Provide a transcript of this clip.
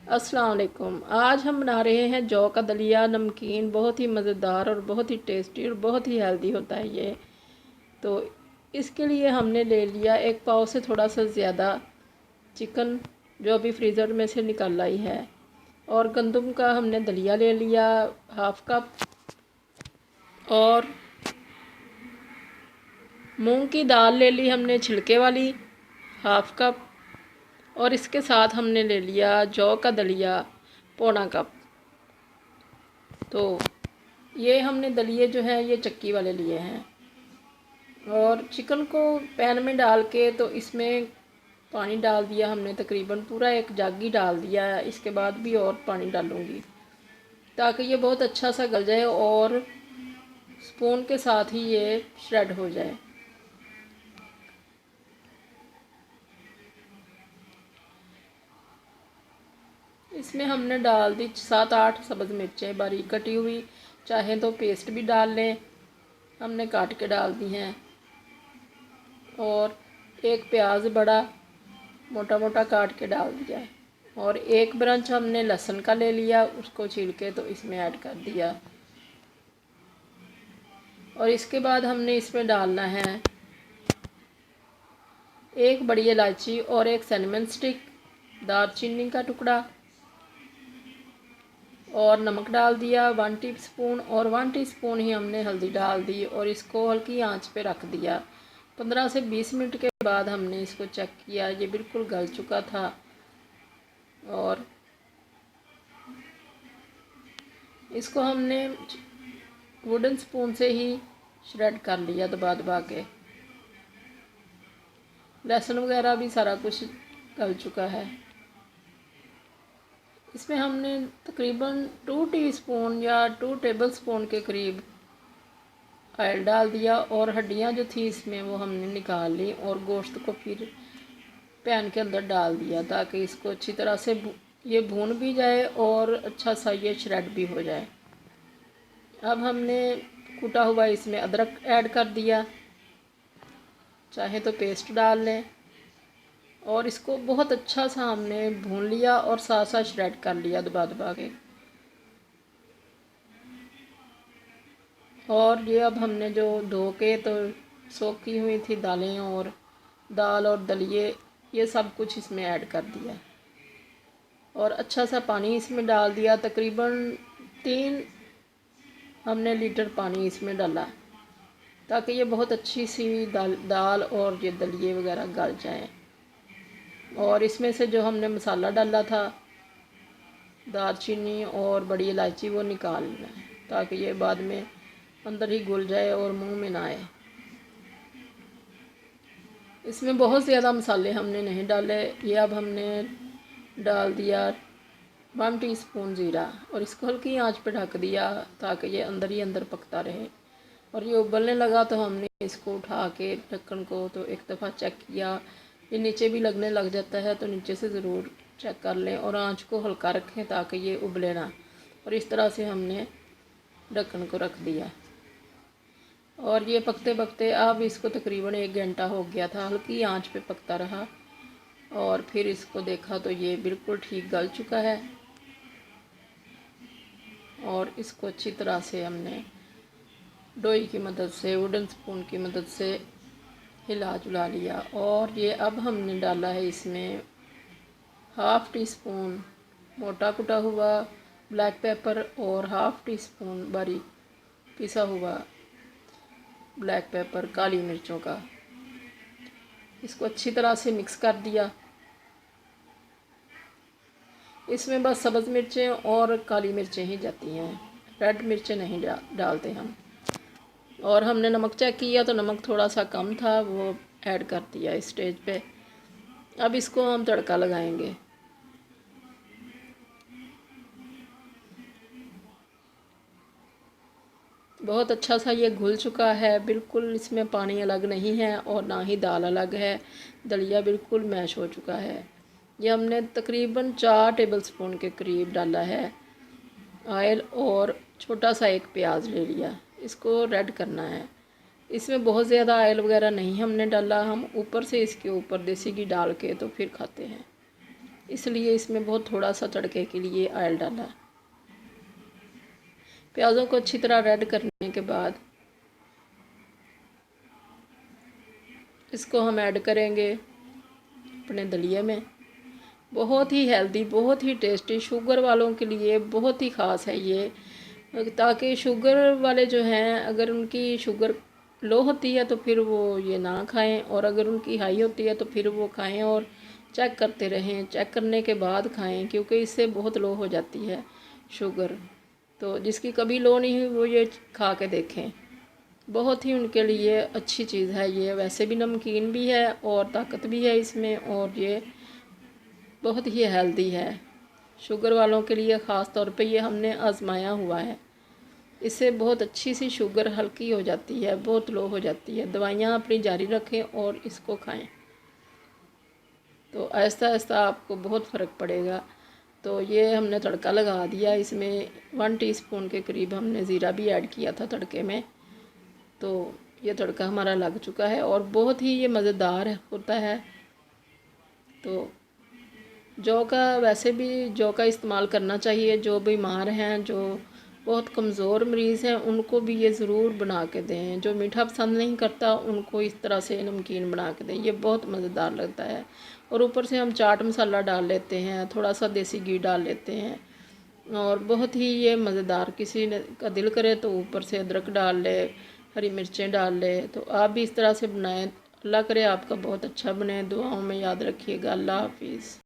अस्सलाम वालेकुम। आज हम बना रहे हैं जौ का दलिया नमकीन। बहुत ही मज़ेदार और बहुत ही टेस्टी और बहुत ही हेल्दी होता है ये। तो इसके लिए हमने ले लिया एक पाव से थोड़ा सा ज़्यादा चिकन, जो अभी फ्रीज़र में से निकाल लाई है। और गंदम का हमने दलिया ले लिया हाफ़ कप। और मूंग की दाल ले ली हमने छिलके वाली हाफ़ कप। और इसके साथ हमने ले लिया जौ का दलिया पौना कप। तो ये हमने दलिए जो है ये चक्की वाले लिए हैं। और चिकन को पैन में डाल के तो इसमें पानी डाल दिया हमने, तकरीबन पूरा एक जग ही डाल दिया है। इसके बाद भी और पानी डालूंगी ताकि ये बहुत अच्छा सा गल जाए और स्पून के साथ ही ये श्रेड हो जाए। इसमें हमने डाल दी 7-8 सब्ज़ मिर्चें बारीक कटी हुई, चाहे तो पेस्ट भी डाल लें, हमने काट के डाल दी हैं। और एक प्याज बड़ा मोटा मोटा काट के डाल दिया है। और एक ब्रांच हमने लहसुन का ले लिया, उसको छील के तो इसमें ऐड कर दिया। और इसके बाद हमने इसमें डालना है एक बड़ी इलायची और एक सिनेमन स्टिक, दालचीनी का टुकड़ा, और नमक डाल दिया 1 टीस्पून। और 1 टीस्पून ही हमने हल्दी डाल दी और इसको हल्की आंच पे रख दिया। 15 से 20 मिनट के बाद हमने इसको चेक किया, ये बिल्कुल गल चुका था। और इसको हमने वुडन स्पून से ही श्रेड कर लिया दबा दबा के। लहसुन वगैरह भी सारा कुछ गल चुका है। इसमें हमने तकरीबन 2 टीस्पून या 2 टेबलस्पून के करीब ऑयल डाल दिया। और हड्डियां जो थी इसमें वो हमने निकाल ली और गोश्त को फिर पैन के अंदर डाल दिया ताकि इसको अच्छी तरह से ये भून भी जाए और अच्छा सा ये श्रेड भी हो जाए। अब हमने कूटा हुआ इसमें अदरक ऐड कर दिया, चाहे तो पेस्ट डाल लें। और इसको बहुत अच्छा सा हमने भून लिया और साथ साथ श्रेड कर लिया दबा दबा के। और ये अब हमने जो धो के तो सोख की हुई थी दालें और दाल और दलिए, ये सब कुछ इसमें ऐड कर दिया। और अच्छा सा पानी इसमें डाल दिया, तकरीबन 3 हमने लीटर पानी इसमें डाला ताकि ये बहुत अच्छी सी दाल और ये दलिए वगैरह गल जाएं। और इसमें से जो हमने मसाला डाला था दालचीनी और बड़ी इलायची, वो निकालना है ताकि ये बाद में अंदर ही घुल जाए और मुंह में ना आए। इसमें बहुत ज़्यादा मसाले हमने नहीं डाले। ये अब हमने डाल दिया 1 टीस्पून ज़ीरा और इसको हल्की आंच पे ढक दिया ताकि ये अंदर ही अंदर पकता रहे। और ये उबलने लगा तो हमने इसको उठा के ढक्कन को तो एक दफ़ा चेक किया। ये नीचे भी लगने लग जाता है तो नीचे से ज़रूर चेक कर लें और आंच को हल्का रखें ताकि ये उबले ना। और इस तरह से हमने ढक्कन को रख दिया। और ये पकते पकते अब इसको तकरीबन 1 घंटा हो गया था, हल्की आंच पे पकता रहा। और फिर इसको देखा तो ये बिल्कुल ठीक गल चुका है। और इसको अच्छी तरह से हमने डोई की मदद से, वुडन स्पून की मदद से हिला जुला लिया। और ये अब हमने डाला है इसमें हाफ़ टीस्पून मोटा कुटा हुआ ब्लैक पेपर और हाफ़ टीस्पून बारीक पिसा हुआ ब्लैक पेपर, काली मिर्चों का। इसको अच्छी तरह से मिक्स कर दिया। इसमें बस सब्ज़ मिर्चें और काली मिर्चें ही जाती हैं, रेड मिर्चें नहीं डालते हम। और हमने नमक चेक किया तो नमक थोड़ा सा कम था, वो ऐड कर दिया इस स्टेज पे। अब इसको हम तड़का लगाएंगे। बहुत अच्छा सा ये घुल चुका है, बिल्कुल इसमें पानी अलग नहीं है और ना ही दाल अलग है। दलिया बिल्कुल मैश हो चुका है। ये हमने तकरीबन 4 टेबलस्पून के करीब डाला है ऑयल और छोटा सा एक प्याज ले लिया, इसको रेड करना है। इसमें बहुत ज़्यादा ऑयल वगैरह नहीं हमने डाला, हम ऊपर से इसके ऊपर देसी घी डाल के तो फिर खाते हैं। इसलिए इसमें बहुत थोड़ा सा तड़के के लिए ऑयल डाला। प्याज़ों को अच्छी तरह रेड करने के बाद इसको हम ऐड करेंगे अपने दलिए में। बहुत ही हेल्दी, बहुत ही टेस्टी, शुगर वालों के लिए बहुत ही ख़ास है ये, ताकि शुगर वाले जो हैं अगर उनकी शुगर लो होती है तो फिर वो ये ना खाएं, और अगर उनकी हाई होती है तो फिर वो खाएं और चेक करते रहें, चेक करने के बाद खाएं, क्योंकि इससे बहुत लो हो जाती है शुगर। तो जिसकी कभी लो नहीं हुई वो ये खा के देखें, बहुत ही उनके लिए अच्छी चीज़ है ये। वैसे भी नमकीन भी है और ताकत भी है इसमें, और ये बहुत ही हेल्दी है। शुगर वालों के लिए ख़ास तौर पे ये हमने आजमाया हुआ है। इससे बहुत अच्छी सी शुगर हल्की हो जाती है, बहुत लो हो जाती है। दवाइयाँ अपनी जारी रखें और इसको खाएं, तो आहिस्ता आहिस्ता आपको बहुत फ़र्क पड़ेगा। तो ये हमने तड़का लगा दिया, इसमें 1 टीस्पून के करीब हमने ज़ीरा भी ऐड किया था तड़के में। तो ये तड़का हमारा लग चुका है और बहुत ही ये मज़ेदार होता है। तो जौ का वैसे भी जौ का इस्तेमाल करना चाहिए। जो बीमार हैं, जो बहुत कमज़ोर मरीज़ हैं, उनको भी ये ज़रूर बना के दें। जो मीठा पसंद नहीं करता उनको इस तरह से नमकीन बना के दें, ये बहुत मज़ेदार लगता है। और ऊपर से हम चाट मसाला डाल लेते हैं, थोड़ा सा देसी घी डाल लेते हैं, और बहुत ही ये मज़ेदार। किसी ने का दिल करे तो ऊपर से अदरक डाल ले, हरी मिर्चें डाल ले। तो आप भी इस तरह से बनाएं। अल्लाह करे आपका बहुत अच्छा बने। दुआओं में याद रखिएगा। अल्लाह हाफिज़।